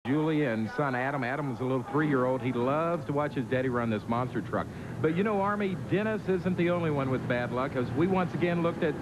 Julie and son Adam. Adam was a little 3-year-old. He loves to watch his daddy run this monster truck. But you know, Army, Dennis isn't the only one with bad luck, as we once again look at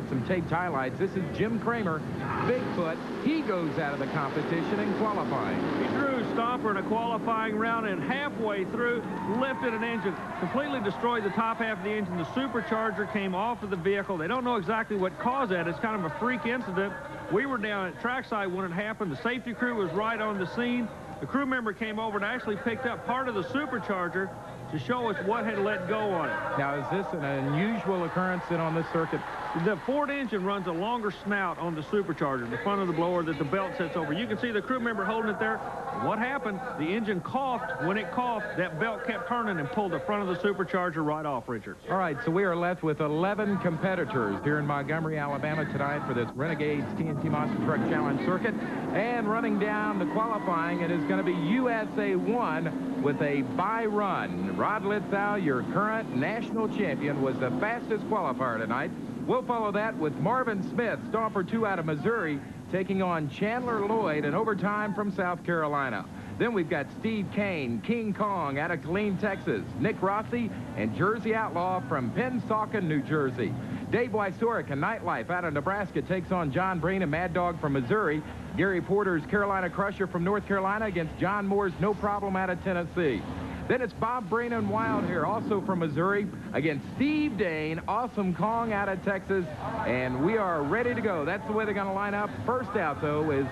some taped highlights. This is Jim Kramer, Bigfoot. He goes out of the competition in qualifying. He drew Stomper in a qualifying round, and halfway through lifted an engine, completely destroyed the top half of the engine. The supercharger came off of the vehicle. They don't know exactly what caused that. It's kind of a freak incident. We were down at Trackside when it happened. The safety crew was right on the scene. The crew member came over and actually picked up part of the supercharger to show us what had let go on it. Now, is this an unusual occurrence on this circuit? The Ford engine runs a longer snout on the supercharger, the front of the blower that the belt sits over. You can see the crew member holding it there. What happened? The engine coughed. When it coughed, that belt kept turning and pulled the front of the supercharger right off, Richard. All right, so we are left with 11 competitors here in Montgomery, Alabama tonight for this Renegades TNT Monster Truck Challenge circuit. And running down the qualifying, it is going to be USA 1 with a bye run. Rod Litzow, your current national champion, was the fastest qualifier tonight. We'll follow that with Marvin Smith, Stomper 2 out of Missouri, taking on Chandler Lloyd in overtime from South Carolina. Then we've got Steve Kane, King Kong out of Killeen, Texas, Nick Rossi, and Jersey Outlaw from Pennsauken, New Jersey. Dave Wysorek and Nightlife out of Nebraska takes on John Breen and Mad Dog from Missouri. Gary Porter's Carolina Crusher from North Carolina against John Moore's No Problem out of Tennessee. Then it's Bob Breen and Wild here, also from Missouri, against Steve Dane, Awesome Kong out of Texas, and we are ready to go. That's the way they're going to line up. First out, though, is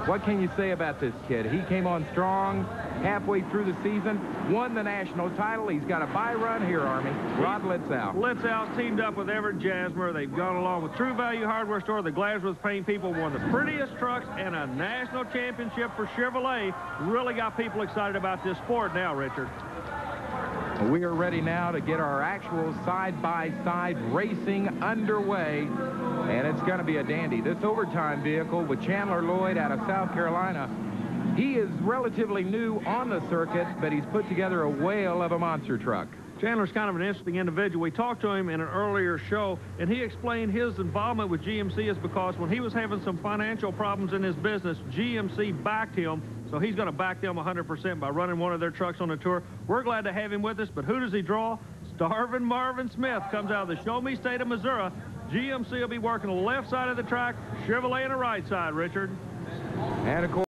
what can you say about this kid? He came on strong halfway through the season, won the national title. He's got a bye run here, Army. Rod Litzow. Litzow teamed up with Everett Jasmer. They've gone along with True Value Hardware Store. The Glasgow Paint people won the prettiest trucks and a national championship for Chevrolet. Really got people excited about this sport now, Richard. We are ready now to get our actual side-by-side racing underway, and it's going to be a dandy. This overtime vehicle with Chandler Lloyd out of South Carolina, he is relatively new on the circuit, but he's put together a whale of a monster truck. Chandler's kind of an interesting individual. We talked to him in an earlier show, and he explained his involvement with GMC is because when he was having some financial problems in his business, GMC backed him. So he's going to back them 100% by running one of their trucks on the tour. We're glad to have him with us, but who does he draw? Starving Marvin Smith comes out of the Show Me State of Missouri. GMC will be working the left side of the track, Chevrolet on the right side, Richard. And of course,